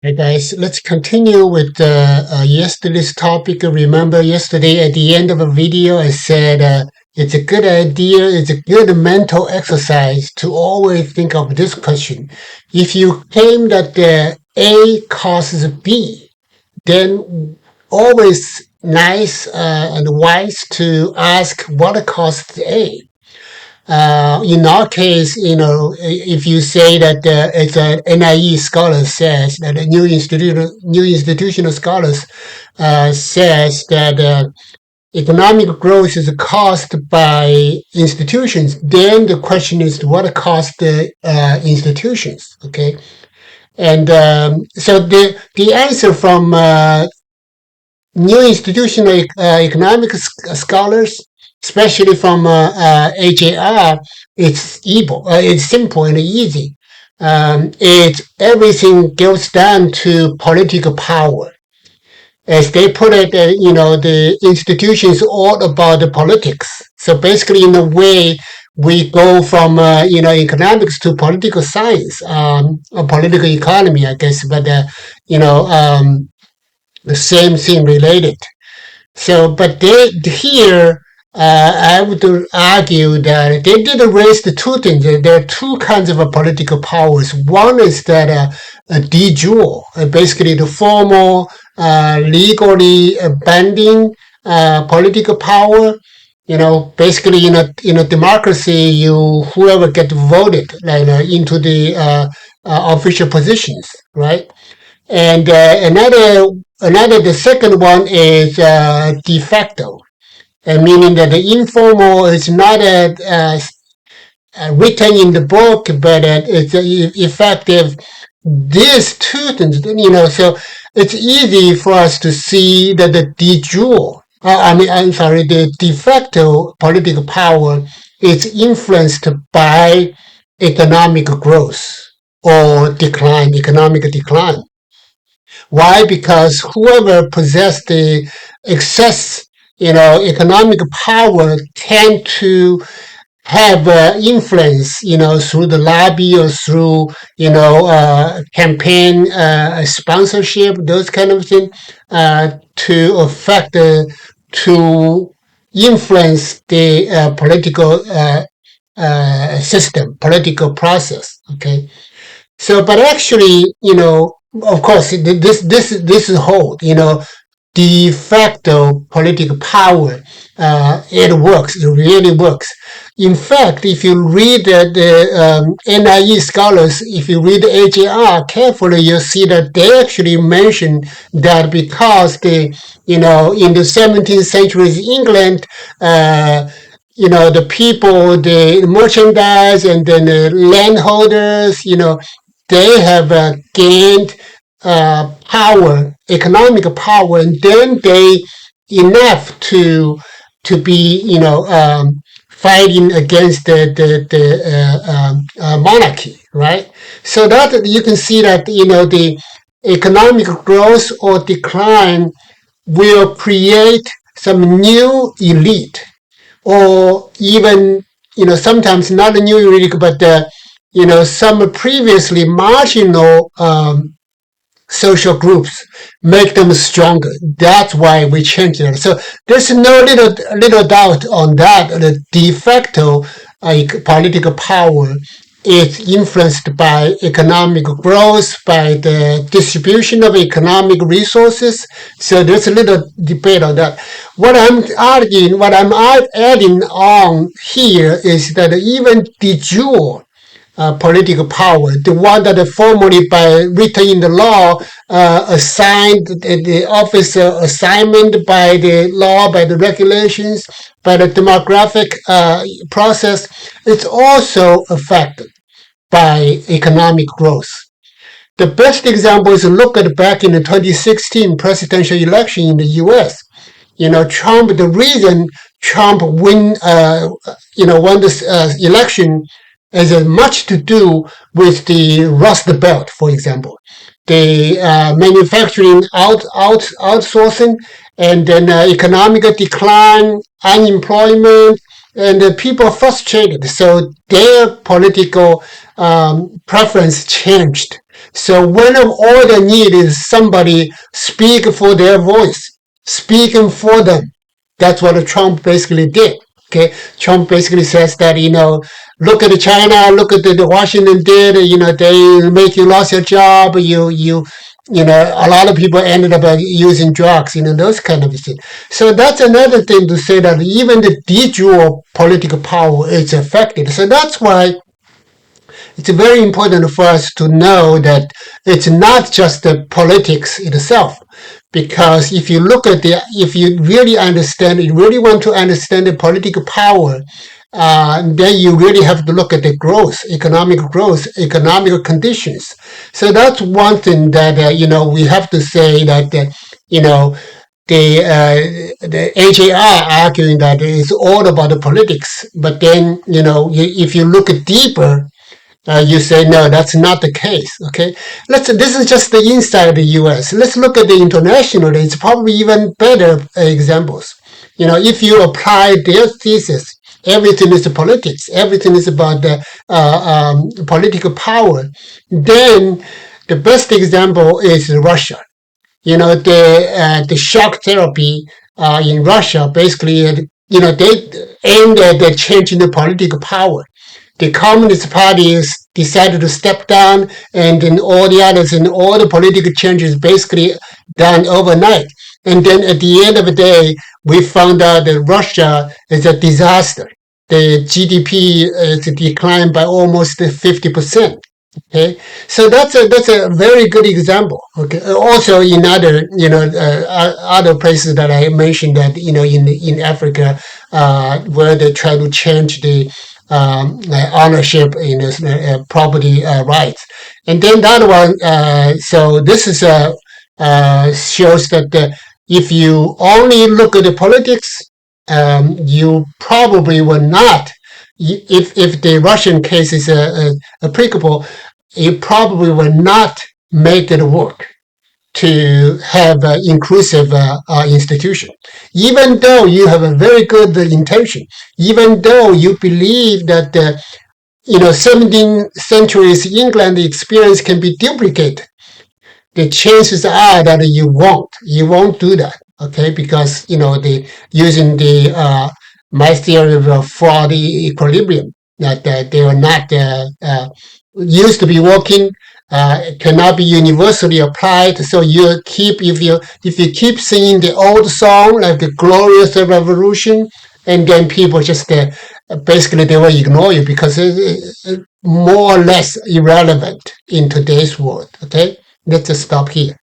Hey guys, let's continue with yesterday's topic. Remember yesterday at the end of a video, I said it's a good idea, it's a good mental exercise to always think of this question. If you claim that A causes B, then always nice and wise to ask what caused A. In our case, if you say that it's an NIE scholar says that a new institutional scholars says that economic growth is caused by institutions, then the question is what caused the institutions? Okay, and so the answer from new institutional economic scholars, especially from HAR, it's evil. It's simple and easy. It everything goes down to political power. As they put it, the institutions all about the politics. So basically, in a way, we go from economics to political science, or political economy, I guess. But the same thing related. So, but they here, I would argue that they did raise the two things. There are two kinds of political powers. One is that de jure, basically the formal, legally binding political power. Basically in a democracy, whoever get voted into the official positions, right? And the second one is de facto, meaning that the informal is not written in the book, but it's effective. These two things, so it's easy for us to see that the de jure, I'm sorry, the de facto political power is influenced by economic growth or decline, economic decline. Why? Because whoever possessed the excess, economic power tend to have influence, through the lobby or through, campaign sponsorship, those kind of things, to affect, to influence the political system, political process. Okay. So, but actually, of course, this is hold, de facto political power. It works. It really works. In fact, if you read the NIE scholars, if you read HAR carefully, you'll see that they actually mention that because in the 17th century England, the people, the merchandise, and then the landholders, they have gained power, economic power, and then they enough to be, fighting against the monarchy, right? So that you can see that the economic growth or decline will create some new elite, or even sometimes not a new elite, but some previously marginal social groups, make them stronger. That's why we changed it. So there's no little doubt on that. The de facto political power is influenced by economic growth, by the distribution of economic resources. So there's a little debate on that. What I'm arguing, what I'm adding on here is that even de jure political power, the one that formally by written in the law, assigned the officer assignment by the law, by the regulations, by the demographic process, it's also affected by economic growth. The best example is look at back in the 2016 presidential election in the U.S. Trump. The reason Trump won this election has much to do with the Rust Belt, for example, the manufacturing outsourcing, and then economic decline, unemployment, and people frustrated. So their political preference changed. So when all they need is somebody speak for their voice, speaking for them. That's what Trump basically did. Okay, Trump basically says that look at China, look at the Washington did. They make you lost your job. A lot of people ended up using drugs. Those kind of things. So that's another thing to say that even the de jure political power is affected. So that's why it's very important for us to know that it's not just the politics itself. Because if you really understand, you really want to understand the political power, then you really have to look at the growth, economic conditions. So that's one thing that we have to say that the HAR arguing that it's all about the politics, but then if you look deeper, you say no, that's not the case. Okay, this is just the inside of the U.S. Let's look at the international. It's probably even better examples. If you apply their thesis, everything is politics. Everything is about the political power. Then the best example is Russia. The shock therapy in Russia basically, they aimed at changing the political power. The Communist parties decided to step down, and then all the others and all the political changes basically done overnight. And then at the end of the day, we found out that Russia is a disaster. The GDP is declined by almost 50%. Okay, so that's a very good example. Okay, also in other places that I mentioned that in Africa, where they try to change the ownership in property rights, and then the other one. So this is shows that if you only look at the politics, you probably will not. If the Russian case is applicable, you probably will not make it work to have an inclusive institution. Even though you have a very good intention, even though you believe that 17th century's England experience can be duplicated, the chances are that you won't do that. Okay, because the using the my theory of fraud equilibrium, that they are not used to be working, cannot be universally applied. So if you keep singing the old song like the glorious revolution, and then people just basically they will ignore you because it's more or less irrelevant in today's world. Okay, let's just stop here.